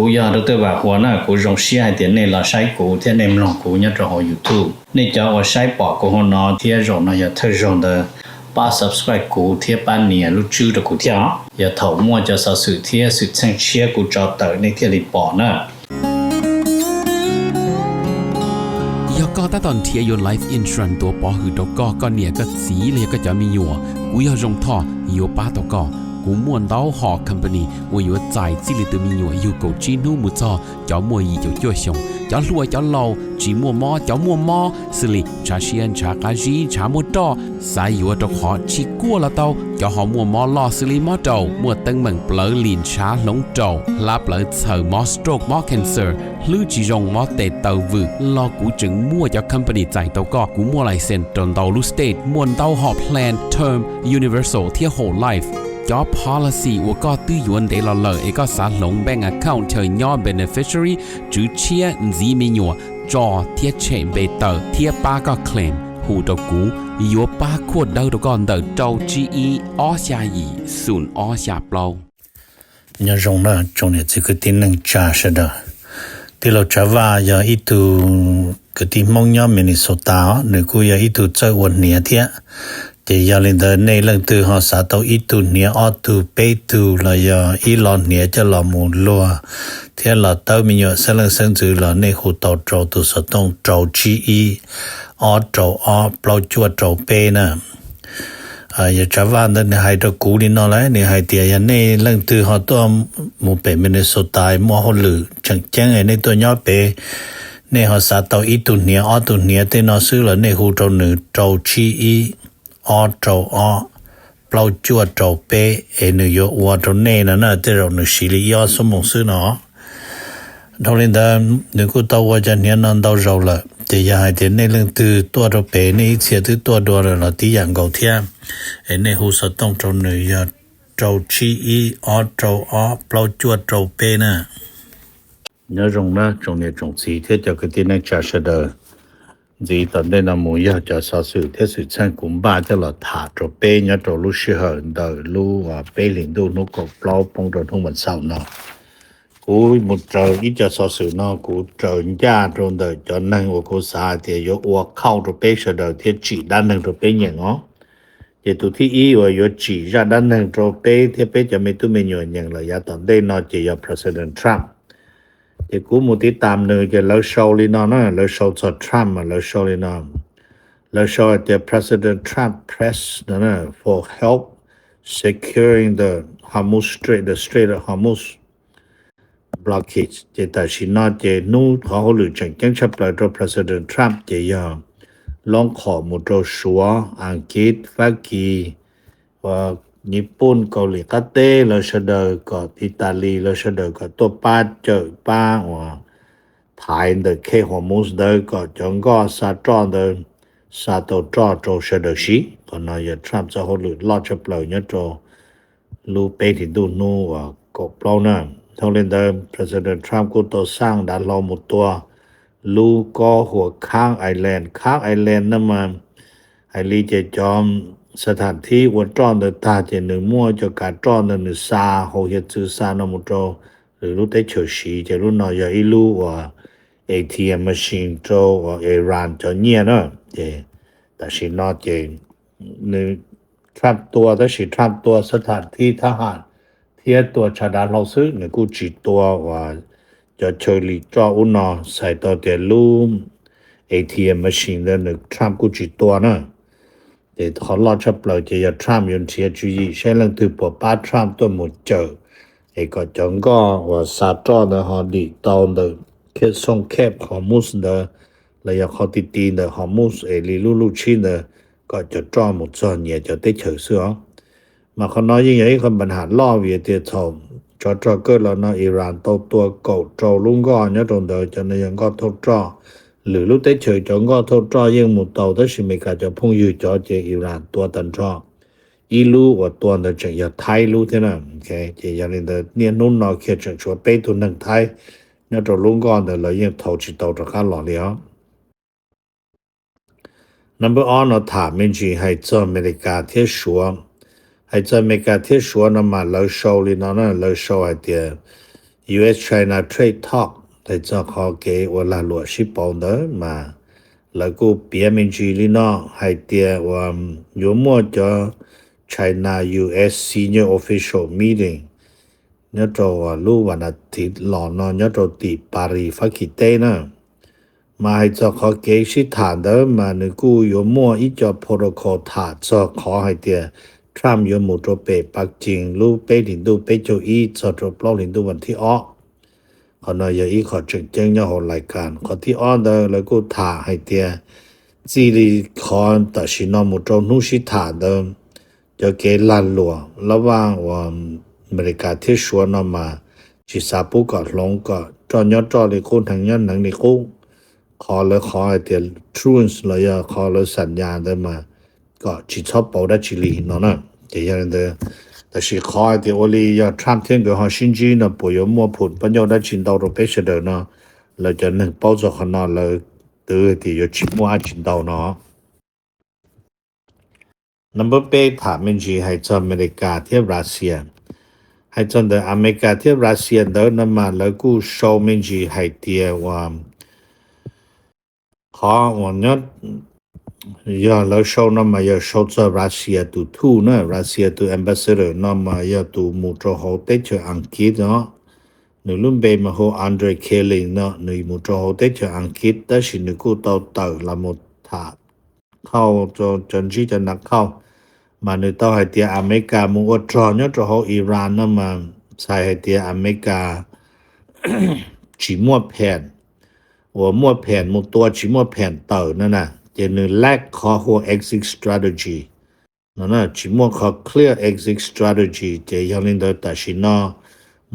กูอยากรู้ตัวว่าหัวหน้ากูรงเสียเดี๋ยวนี้เราใช้กูที่ในลองกูเนี่ยจะหอ YouTube นี่จะว่าใช้ปอกกูหัวหน้าที่รงน่ะอย่าเธอรงเด้อป้า subscribe กูที่ป้าเนี่ยรู้ชื่อ的กูที่อย่าถอมั่วจะสสื่อที่สื่อแจ้งเชียกูจะเตอในที่รีปอนะก็ตอนเทียยน Life Insurance ตัวปอหือตกก็เนี่ยก็สีเลยก็จะมีอยู่กูอยากจงท่ออยู่ป้าตกกูม่วนเต้าหอ company ว่าอยู่ใจจิลิตมีอยู่กูจีนูมุจอจะมัวอีจะจ่วยชงจะรวยจะเล่าจีมัวมอจะมัวมอสิลิชาเชียนชากาจีชามัวตอสายอยู่ตกหอชิกัวละเต้าจะหอมัวมอลอสิลิมอเต้ามัวตึงเหมือนเปลือลินชาหลงเต้าลาเปลือเสือมอสโตรกมอ cancer หรือจีจงมอเตเต้าวืรอกูจึงมัวจะ company ใจเต้าก็กูมัวไลเซนตนเต้าลูสเตทมวนเต้าหอ plan term universal ที่ whole life job policy ว่าก็ตื้อยวนเดลเลอเอกสารลงแบงก์ account เธอย่อ beneficiary จื้อเชียจีมีหยัวจอเทียเชมเบเตอร์เทียป้าก็เคลมหูตกูยัวป้าขวดเดาตก่อนเดาเจ้า GE ออชายีศูนย์ออชาเปล่าเนี่ยจงนะจงเนี่ยคือที่นึงจ่าเสดที่เราจะว่าอย่าอีตูคือที่มองย่อมินิโซตาหรือกูอย่าอีตูเจ้าวันเนี่ยเทียจะยาลินเดในเรื่องตัวหอสาตัวอีตูเนี่ยออตูเปตูละยาอีหลอนเนี่ยจะหลอมูลัวเทียหลอเต้ามีอยู่เสลังเซิงจือหลอในหูเต้าโจตัวสตงโจ GE ออโจออเปล่าจัวโจเปนะอย่าจะว่าในให้ตัวกูนี่นอเลยในให้เตียในเรื่องตัวหอตัวหมู่เป็นมินิโซตายมัวหลือจังแจ้งในตัวย่อเปในหอสาตัวอีตูเนี่ยออตูเนี่ยเตนอซื้อละในหูโจหนึ่งโจ GEออโจออเปล่าจัวโจเปนโยวัวโจเน่นะเตเราหนึ่งสิริยอสมองซื้อเนาะทอลินดาหนึ่งกูตัวว่าจะเนี่ยนั่นตัวเราละจะอยากให้เห็นในเรื่องตัวโจเปในเสียตัวดัวเราที่อย่างเก่าเทียในหูสตองโจหนึ่งยาโจชีอีออโจออเปล่าจัวโจเปนะเนี่ยจงนะจงเนี่ยจงสีเทียจะคือที่นักจ่าเสดจีตอนได้นำมูยาจะสาสุเทสุชันกุมบ้าจะหลอดถาโจเปญยาโจลุชิเหนเดลูว่าเปลินดูนุกเปล่าปงโดทุ่งมันเศร้าเนาะกูมุดเจออีจะสาสุเนาะกูเจอยาตรงเดจนนั่งว่ากูสาเทียยกว่าเข้าโจเปเสดเทียจีด้านนึงโจเปอย่างเนาะเจตุที่อีว่ายกจีด้านนึงโจเปเทียเปจะไม่ตุ้มไม่หย่อนอย่างเลยยาตอนได้นอเจีย President Trumpที่กูมุติตามเนยจะแล้วโชว์ลีนอนะแล้วโชว์ทรัมป์แล้วโชว์ลีนอแล้วโชว์the President Trump press นะ for help securing the Hormuz Strait of Hormuz blockage จะแต่ชินอจะนู่เขาหรือจังชับเลยตัว President Trump จะยอมลองขอมุดชัวอังกฤษฝรั่งว่าญี่ปุ่นเกาหลีก็เต้แล้วเสดก็อิตาลีแล้วเสดก็ตัวป้าเจอป้าว่าไทยเดเคฮอร์มูสเดก็จังก็ซาตรอเดซาโตตรอโจเสดชีก็นายทรัมป์จะหลุดลอดจะเปล่าเนี่ยโจลูเปที่ดูนู่ว่าก็เปล่านะทั้งเล่นเดิม President Trump ก็ตัวสร้างด้านเราหมดตัวลูก็หัวข้างไอแลนด์นั่นมาไอรีเจจอมสถานที่วัดจอนเดตาเจนึงมั่วจะการจอนเดนซาโหเฮจือซานมุโจหรือรู้ได้เฉยชีจะรู้นอยอีรู้ว่า ATM machine โจว่าอิหร่านจะเนี่ยเนาะเจแต่สินอเจนึงทรัพย์ตัวแต่สิทรัพย์ตัวสถานที่ทหารเทียตัวชาดาเราซื้อนึกูจิตัวว่าจะเฉลิจออุนอใส่ตัวเตลูม ATM machine แล้วนึกทรัพย์กูจิตัวเนาะแต่เขาลอดชับเลยจะยาทรัมป์ยนเทียจุยีใช้เรื่องถือปป้าทรัมป์ตัวหมดเจอก็จังก็ว่าซาตรอเดฮอดีตอนเดเคสงแคบฮอร์มุสเดระยะเขาติตีเดฮอร์มุสลิลูชินเดก็จะจ้อหมดส่วนเนี่ยจะได้เฉยเสือมาเขาน้อยยิ่งใหญ่คนปัญหาล่อเวียเตียทอมจอเกิดแล้วนะอิหร่านตัวเก่าโจลุงก็เนี่ยตรงเดจะในยังก็ทดจ้อหรือลูกได้เฉยจงก็ทดจ้อยังหมดเต่าแต่สิเมกาจะพุ่งอยู่จอเจอิหร่านตัวตันจ้ออีลูว่าตัวนั้นจะอย่าไทยรู้เท่านั้นโอเคจะอย่างนี้เนี่ยนุ่นนอเขียนจะช่วยไปทุนหนึ่งไทยเนี่ยตัวลุงก่อนแต่เรายังทอจิตตัวจะข้าหล่อเลี้ยว number on เราถามไม่จริงให้เจ้าอเมริกาเที่ยวชัวให้เจ้าอเมริกาเที่ยวชัวนั่นมาเราโชว์ลีนั่นเราโชว์ไอเดีย US China Trade Talk แต่จะขอเกว่าลาลัวชิปองเดอมาแล้วก็เปียมินจีลีนอให้เตียว่าอยู่มั่วจะ China US Senior Official Meeting เนี่ยจะว่ารู้วันอาทิตย์หลอนนอนเนี่ยจะตีปารีฟักกิเต้นะมาให้จะขอเกชิฐานเดอมานึกูอยู่มั่วอีจะโปรโตคอลถาจะขอให้เตียทรัมป์อยู่หมู่ตัวเปปักจิงรู้เปถึงดูเปโจอีจะตัวปล้อถึงดูวันที่อ้อขอหน่อยอีขอจึงเจ้งยาหรายการขอที่อ้อเดอแล้วก็ถาให้เตียจีรีขอตัดสินหมู่ตัวนู้ชิฐานเดิมจะเกลันหลัวระหว่างว่าอเมริกาที่ชวนมาจิสาปุก็ลงก็จอนยอดจอเลยคนทางยันหนังนี่กูขอเลยขอให้เตียทรูนส์เลยขอเลยสัญญาได้มาก็จิชอบเป่าได้จิลีเนาะนะเดี๋ยวอย่างเดียวแต่是ขอให้เตียวันนี้要ทำเที่ยงก็หา新机呢不要摸ผลปัญญาได้จินดาวเราไปเสด็จเนาะเราจะหนึ่งเป้าจะขนาดเราตัวที่要จิมัวจินดาวเนาะnumber 8ถามมันจีให้จากอเมริกาเทียบรัสเซียให้จากอเมริกาเทียบรัสเซียเดินมาแล้วก็โชว์มันจีให้เตียว่าขอวันนี้อย่าแล้วโชว์มาอย่าโชว์จากรัสเซียตัวทูนะรัสเซียตัว ambassador นั่นมาอย่าตัวมุตโฮเตจอังกฤษเนาะหนึ่งรุ่นเบมาโฮอันเดรเคลิงเนาะหนึ่งมุตโฮเตจอังกฤษแต่สิหนึ่งกูต่อละมุดถาเข้าจนที่จะนักเข้ามาในต่อให้เตียอเมริกามุงอดรอเนี่ยจะเอาอิหร่านนั่นมาใส่ให้เตียอเมริกา จีมัวแผ่นว่ามัวแผ่นมุตัวจีมัวแผ่นเต่านั่นน่ะเจนึแลกขอหัว exit strategy นั่นน่ะจีมัวขอ clear exit strategy เจยังลินเดอร์แต่ชินอ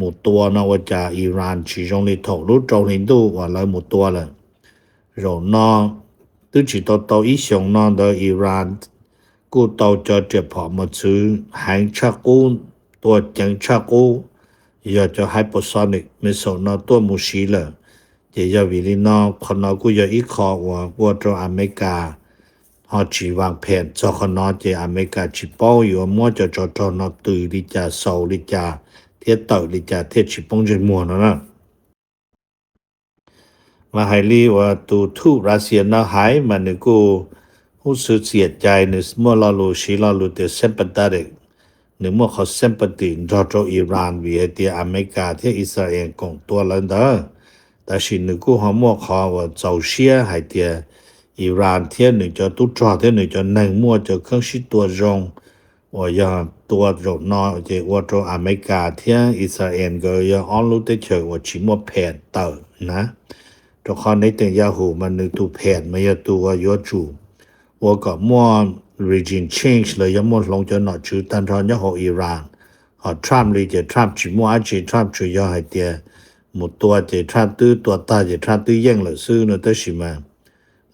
มุตัวนะว่าจะอิหร่านจีจงลิถกรู้จงลินดูว่าเลยมุตัวเลยเราเนาะตัวจีตัวอีสงเนาะเดออิหร่านกูต่อจะเจ็บพอมาซื้อหางชักกูตัวจังชักกูอยากจะ hypersonic missile นะตัวมุชีเลยเดี๋ยววิลินอคนเรากูอยากอีกขอว่าตัวอเมริกาหอจีวางแผนจะคนเราจะอเมริกาจีป้ออยู่มั่วจะจอนะตื่นลิจ่าโซลิจ่าเทียเต่าลิจ่าเทียจีป้องจะมัวนะมาให้รีว่าตัวทูรัสเซียนะหายมันนี่กูรู้สึกเสียใจในเมื่อเรารู้สิเรารู้แต่ sympathetic ในเมื่อเขา sympathy จออิหร่านวิเตียอเมริกาที่อิสราเอลของตัวแล้วเด้อแต่สินึกกูเขามั่วเขาว่าเจ้าเสียให้เตียอิหร่านที่หนึ่งจะตุจอที่หนึ่งจะหนึ่งมั่วจะเครื่องชิดตัวจงว่าอย่างตัวจงนอจะว่าตัวอเมริกาที่อิสราเอลก็ยังอ้อนรู้ได้เฉยว่าชิมัวแผนเต่านะตัวเขาในแต่ยาหูมันนึกตัวแผนไม่ยตัวยัวจู我个莫 regime change 了，要么龙就拿出，但他要和伊朗，和 Trump 里就 Trump 去莫阿去 Trump 主要系啲，莫多就 Trump 多大就 Trump 都赢了，所以呢都是嘛，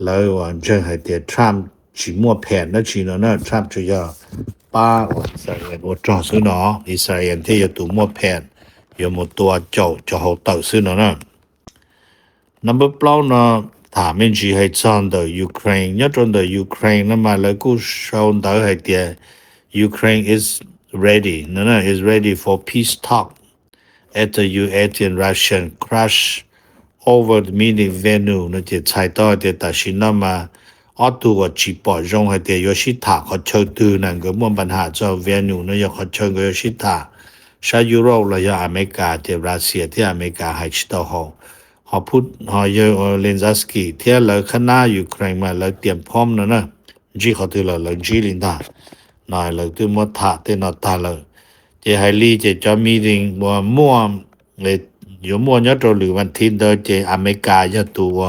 แล้ววันเจอ系啲 Trump 去莫แผนนะ去呢Trump 主要把อิสราเอล我抓住เนาะอิสราเอลที่要ตัว莫แผน要莫多就好斗所以呢number เปล่าเนาะถามมันจีให้จอนเดอยูเครนยอดจอนเดอยูเครนนั่นมาแล้วกูชวนเดอให้เดีย Ukraine is ready นั่นน่ะ is ready for peace talk at the US and Russian crash over the meeting venue นั่นจะใช้ต่อเดียแต่ชินนั่นมาออตัวจีปอจงให้เดียโยชิตาเขาเชิญตัวนั่นก็มั่วปัญหาเจ้า venue นั่นอยากเขาเชิญก็โยชิตาชายุโรปและยาอเมริกาเดียรัสเซียที่อเมริกาให้ชิตาหอเขาพูดเขาเยอะเลนซัสกี้เที่ยวเลยขณะยูเครนมาเลยเตรียมพร้อมนะจีเขาตัวเลยจีลินดาหน่อยเลยตัวมัวถาเต้นตาเลยจะให้ลีจะมีดิ่งมั่วเลยอยู่มั่วยัดตัวหรือวันที่เดินจะอเมริกายัดตัว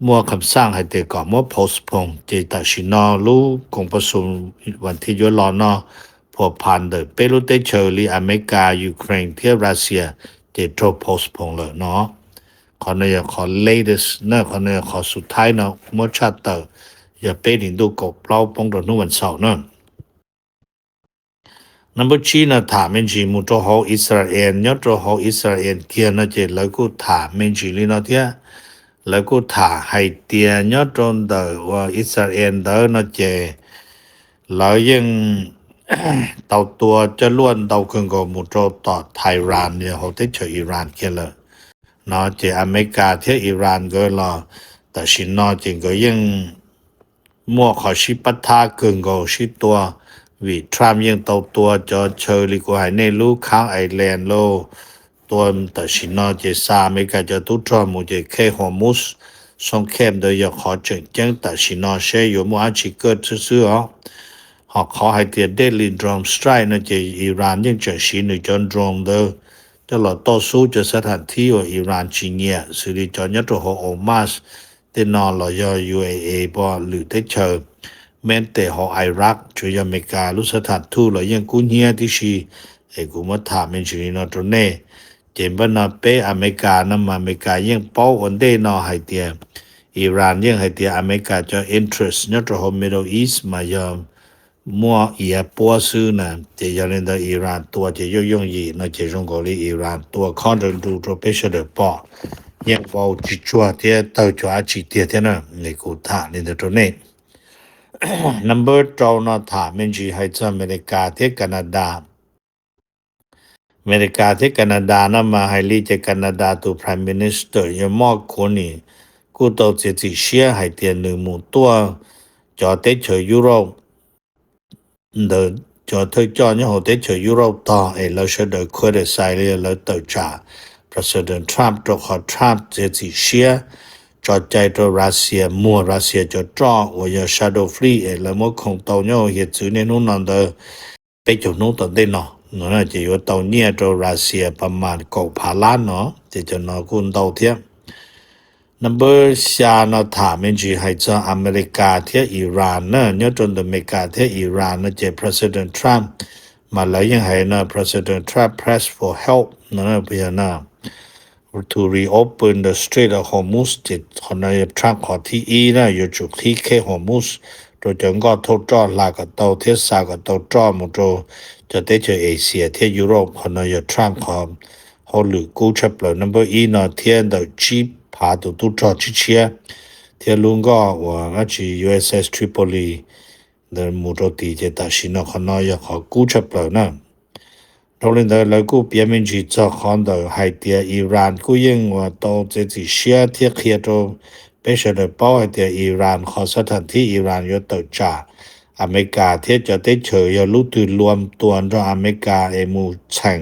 มั่วคำสั่งให้เด็กก่อนมั่ว postpone จะตัดสินรู้กองประชุมวันที่ยุโรปนะพอผ่านเดินเปรูเตเชอร์อเมริกายูเครนเที่ยวรัสเซียจะโทร postpone เลยเนาะขอเนี่ยขอ latest นะขอเนี่ยขอสุดท้ายนะเมื่อชัดเตอร์อย่าเป็นดูกบเราป้องกันวันเสาร์นะ number 3นะถามมันจีมุตโฮอิสราเอลยอดโฮอิสราเอลเกียนะเจแล้วก็ถามมันจีลีนะเทียแล้วก็ถามให้เตียยอดจนเดอว่าอิสราเอลเดอนะเจแล้วยัง เตาตัวจะล้วนเตาเครื่องก็มุโตต่อไทยรานเนี่ยเขาได้เฉยอิหร่านแค่เลยเนาะเจอเมริกาเที่อิหร่านก็รอแต่ชินนอจริงก็ยังมั่วขอชิปทาเกินก็ชิตัววิทรัมยังเตาตัวจะเชยลิกว่าให้ในลูกค้างไอแลนด์โลตัวแต่ชินนอเจซาอเมริกาจะตุตรมุเจเคฮอมุสสงเข้มโดยอยากขอจึงจังแต่ชินนอเชยอยู่มัวอาชิเกิดซื่อๆhọ khó hay tiền daily drone strike นะจะอิหร่านยังจะชินจน drone เด้อจะหลอต่อสู้จะสถานที่ว่าอิหร่านชิเนียสิริจอญตัวโอมาสเตนอลอย UAE บ่หรือได้เชิญแม้แต่หออิรักช่วยอเมริกาลุสถานทูตแล้วยังกุญเฮียที่ชีกูมาถามเป็นชินอตรงนี้เจมบันนาเปอเมริกานำอเมริกายังเป้าอันได้นอให้เตียอิหร่านยังให้เตียอเมริกาจะ interest เนี่ยตัว Middle East มายอมมัวเอียปัวซื้อนะจะยาเลน的อิหร่านตัวจะย用意那จะ中国的อิหร่านตัวคอนดูตัวเปเช的ปอยังเว้าจิจัวเที่ยเต้าจัวจิเที่ยนะในกูถาในตัวนี้ number 2นะถามมันจีให้จะอเมริกาที่แคนาดาอเมริกาที่แคนาดานะมาให้ลีจะแคนาดาตัว prime minister ยังมอกคนนี้กูตัวจะจิเชียให้เตียน1หมู่ตัวจอเตเชยุโรป的就推荐以后得去 Europe 到老是的快的赛里来到家 President Trump 就和 Trump 这些就在到 Russia 莫 Russia 就找我要 shadow free 了莫空到呢也只能弄的被就弄到的呢那就有到เนี่ย到 Russia ประมาณ9,000ล้านเนาะจะเนาะคุณ到เทียnumber 3นะถามมันจีให้จะอเมริกาที่อิหร่านนะเนี่ยจนอเมริกาที่อิหร่านนะเจ President Trump มาแล้วยังให้นะ President Trump press for help นะเพื่อนะ to reopen the Strait of Hormuz จิตคนใน Trump ขอที่นะอยู่จุดที่แค่ Hormuz โดยจังก็ทดจอดลากับเตาเทียสากับเตาจอมโจจะได้เจอเอเชียที่ยุโรปคนใน Trump ขอเขาหรือกู้ชับเลย number 1นะเทียนเดอจี爬到都找之前，铁路个我去 USS Tripoli 的木着地铁，但是呢，可能要好估出来呢。后来的那个边面去找看到海地、伊朗，古因我到这些些铁铁着，必须得保海地、伊朗和สถานที่伊朗要到家。อเมริกาที่จะได้เฉย要รู้ตัวรวมตัวจอเมริกามูแข่ง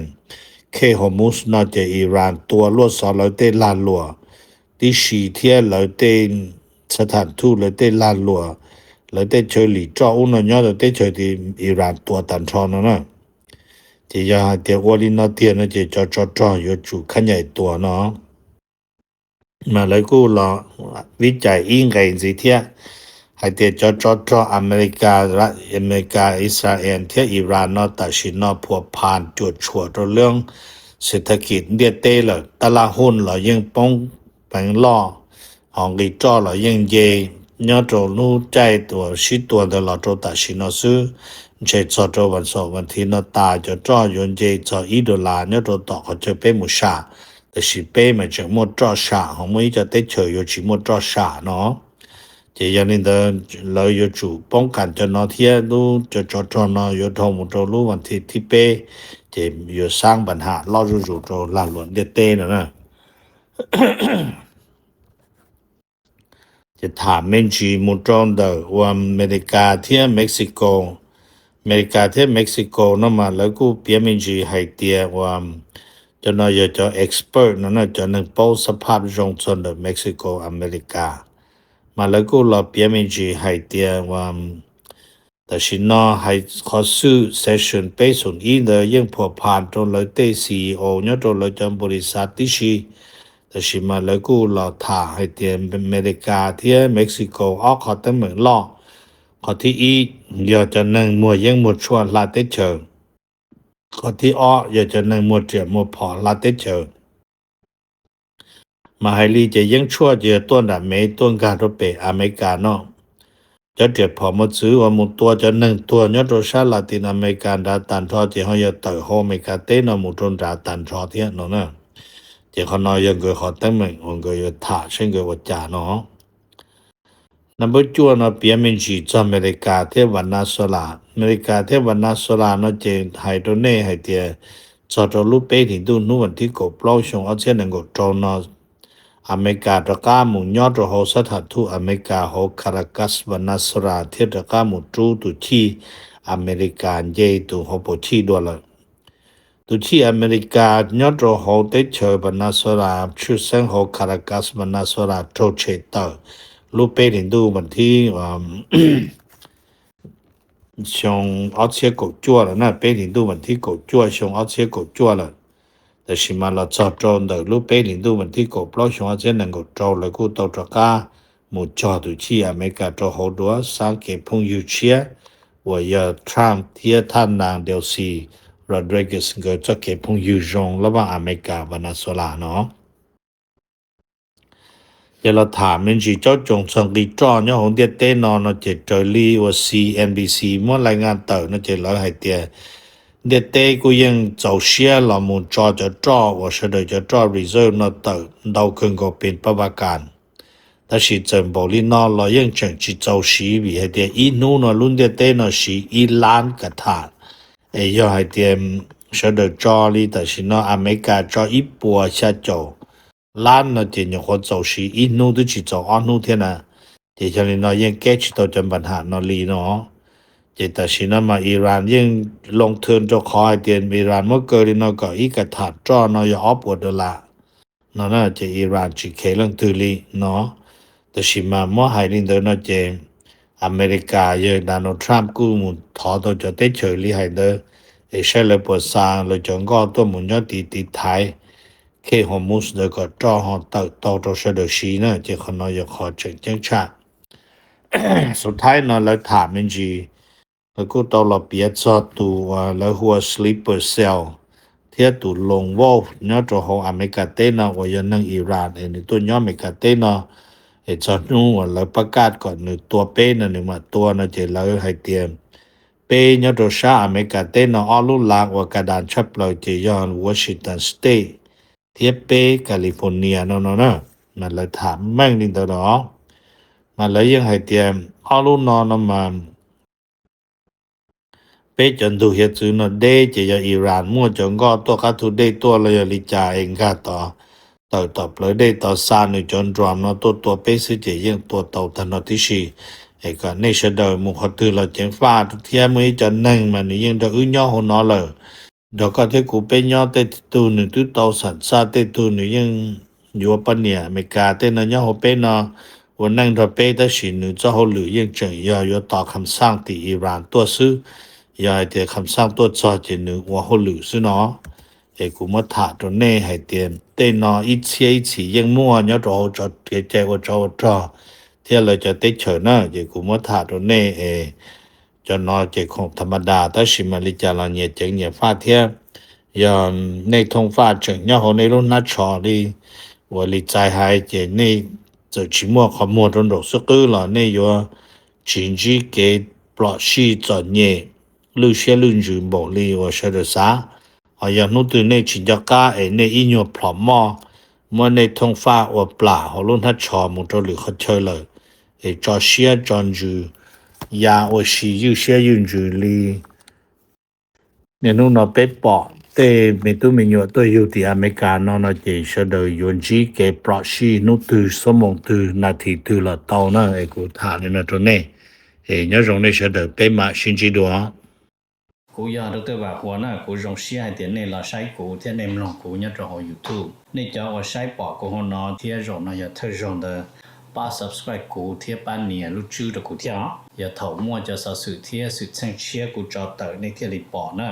เคฮอมุสนอจะอิหร่านตัวลวดสอเราได้ลานลัวที่4เที่ยเราได้สถานทูตเราได้ลานลัวเราได้เฉยหลีจ้าอุ้นเนี่ยเราได้เฉยที่อิหร่านตัวตันชอนนะจะยาเดียววันนี้นอเตียนจะจ่ออยู่จุขยายตัวเนาะมาแล้วก็รอวิจัยอิงไงสิเที่ยให้เดียวจ่ออเมริกาอิสราเอลที่อิหร่านเนาะแต่ชินเนาะผัวพันจุดชัวตัวเรื่องเศรษฐกิจเดียเต้เลยตลาดหุ้นเรายังป้องเป็นล่อของกิจจ่อเรายังเยเนี่ยตัวนู้ใจตัวชิตัวเดเราตัวแต่ชินเนาะซื้อใช้จ่อตัววันเสาร์วันที่เนาะตาจะจ่อยุนเจจ่อ$1เนี่ยตัวต่อเขาจะเป็นมุชาแต่สิเป็นมันจะหมดจ่อชาของมึงจะได้เฉยอยู่ชิหมดจ่อชาเนาะจะยังนี่เดินเราอยู่จุป้องกันจะนอเทียรู้จะจ่อเนาะอยู่ทงมุตรู้วันที่เป้จะอยู่สร้างปัญหาเราอยู่ตัวหลานหลวนเดเต้นะจะถามเมนจีมุตรอนเดอว่าอเมริกาที่เม็กซิโกนั่นมาแล้วก็เปียเมนจีให้เตียว่าจะนอยจะเอ็กซ์เพรสนั่นจะนึงเป้าสภาพจงชนเดอเม็กซิโกอเมริกามาแล้วก็เราเปียเมนจีให้เตียว่าแต่ชินอให้ขอซื้อเซสชั่นไปส่วนอีเดยังผัวพันจนเลยเตซีโอเนี่ยจนเลยจำบริษัทที่ชีแต่ชิมาแล้วก็เราถ่าให้เตียอเมริกาที่เม็กซิโกออกขอตั้งเหมือนล่อขอที่อีอยากจะนั่งมัวยังหมดชวนลาเตเชิงขอที่อ้ออยากจะนั่งหมดเจียหมดพอลาเตเชิงมาให้ลีจะยังชั่วเจียต้นเมย์ต้นการรถเปอเมริกาเนาะจะเจ็บพอมาซื้อว่ามุตัวจะหนึ่งตัวยอดโรชาลาตินอเมริกันดาตันทอที่เขาจะต่อยโฮเมกาเต้นมุตรดาตันทอเทียเนาะนะเจ้าเขาน้อยยังเกิดขอตั้งเหมือนองค์เกิดถ่าเช่นเกิดวัจจาเนาะ นับจวนเปียมินจีจอเมริกาเทวันนาโซลาอเมริกาเทวันนาโซลาเนาะเจไฮโดเน่ไฮเตียจอดรูปเปถึงดูนู่วันที่กบเล่าชงเอาเช่นนึงก็จอนอเมริกาตะกาหมู่ยอดโหสถานทูตอเมริกาโหคารากัสวันนาโซลาเทตะกาหมู่จูตุที่อเมริกาเยตุโหปชีดวละตุที่อเมริกายอดโหเตเชวันนาโซลาชื่อเซงโหคารากัสวันนาโซลาโตเชเตอร์รูปเปถึงดูวันที่上澳车国家了，那北领都问题国家上澳车国家了，就是嘛了早早的路北领都问题国不上澳车能够做了个到这家，冇做到起啊，没个做好多三个朋友车，我要唱铁探囊就是 Rodriguez 个这个朋友用了吧，阿美加วันนั้นโซลาเนาะเดี๋ยวเราถามมันจีเจ้าจงสังกีจ้อเนี่ยของเดียเต้นอนเจ็ดจอยลีว่า CNBC มั่วรายงานเต่าเนาะเจ็ดร้อยให้เตียเดียเต้กูยังเจ้าเชียเรามุนจ้อจะจ้อว่าเสด็จจะจ้อ reserve เนาะเต่าดาวขึ้นก็เป็นประวัติการแต่สิเจมบอกลีนอเรายังจังจีเจ้าสีวิให้เตียอีนู้นรุ่นเดียเต้นอสีอีล้านกระถาย่อให้เตียเสด็จจ้อลีแต่สินออเมริกาจ้ออีปัวชาโจล้านนะเจนยังคนเจ้าสีอีนู้นที่เจ้าอันนู้นเท่านะเจจะลีนอยังแก้ชิตัวจำปัญหานอลีเนาะเจแต่สินะมาอิหร่านยังลงทุนจะขอให้เตียนอิหร่านเมื่อเกิดลีนอก็อีกระถาจ้อนอยออปวดละเนาะน่ะเจอิหร่านจีเคเรื่องตุลีเนาะแต่สิมาเมื่อให้ลินเดอร์เนาะเจอเมริกาเยอะดานทรัมป์กูมุนถอตัวจะได้เฉยลีให้เดอเอเชลปวดซางเลยจงก็ตัวมุนยอดตีไทยเคฮอมุสเดก็จ้อหอเต่าตัวเสดชีนะเจคนน้อยขอจังชาสุดท้ายเนาะแล้วถามมันจีแล้วก็ตัวเราเปียจอตัวแล้วหัว sleeper cell เทียตุลงวอลเนาะตัวของอเมริกาเต้เนาะว่ายังนั่งอิหร่านตัวย้ออเมริกาเต้เนาะจอดนู้นแล้วประกาศก่อนตัวเป้น่ะนึงมาตัวน่ะเจแล้วให้เตรียมเป้เนาะตัวชาอเมริกาเต้เนาะออลุลากว่ากระดานชับเลยเจยอนวอชิงตันสเตทเทียเป้แคลิฟอร์เนียเนาะมันเลยถามแม่งนี่ตัวเนาะมันเลยยังให้เตรียมออลุนอนมันเป้จนดูเฮ็ดซื้อเนาะเดเจยอิหร่านมั่วจงก็ตัวคาทุเดตัวเลยลิจาเองค่ะต่อเลยได้ต่อซานจนดรอมเนาะตัวเป้สิเจยังตัวเต่าทันที่ชีก็ในเสดมุขตือเราเจงฟ้าทุกเที่ยมื้อจะนั่งมันยังดอึ้งย่อหนอเลยดอกก็ที่กูเป็นย่อเตตูนึตุเต่าสันซาเตตูนึยังอยู่ปะเนี่ยอเมริกาเตนะย่อโหเป้เนาะวันนั่งดอเป้ได้สินึจะโหหรือยังจังอยู่ต่อคำสั่งที่อิหร่านตัวซื้อยาเตคำสั่งตัวจอจินึว่าโหหรือซื้อเนาะกูมาถาตัวเน่ให้เตียนเต้นออีเชียอียังมั่วเนาะเราจะเจว่าจะเที่ยเราจะเตเฉยนะกูมาถาตัวเน่จะนอเจคงธรรมดาแต่สิมาลิจาลาเนี่ยเจงเนี่ยฟ้าเที่ยยอนในทงฟ้าเจงเนี่ยเขาในรุ่นนัดชอลีว่าลิใจหายเจในจะชิมัวขมัวตรงดอกสกือหล่อในยัวชินจีเกปลอชีจอเนี่ยลูเชียลุนจุนบอกลีว่าเสดซาอย่างนู้นตัวในจินจักรในอิญพร้อมเมื่อในทงฟ้าว่าปลาเขาลุ่นทัดชอมุตหรือเขาเชยเลยจอเชียจอนจูยาโอชียูเชียยุนจูลีเนี่ยนู้นเราเป็ดปอแต่ไม่ตัวมีอยู่ตัวอยู่ที่อเมริกาเนาะเจเสดยุนจีเก็บปลอชีนู้นตัวสมองตัวนาทีตัวละเท่านั้นกูถามเนี่ยตัวนี้เนี่ยตรงนี้เสดเป็นมาชินจีดัวกูอยากรู้ตัวว่าหัวหน้ากูจงเสียเดี๋ยวนี้เราใช้กูที่ในมลงกูเนี่ยจะเอา YouTube นี่จะว่าใช้ปอกกูหัวหน้าที่จงนะอย่าเธอจงเดป้า subscribe กูที่ป้าเนี่ยรู้ชื่อตัวกูที่อย่าเถ่ามั่วจะสื่อที่สื่อเชิงเชียกูจะเตอในที่รีปอนะ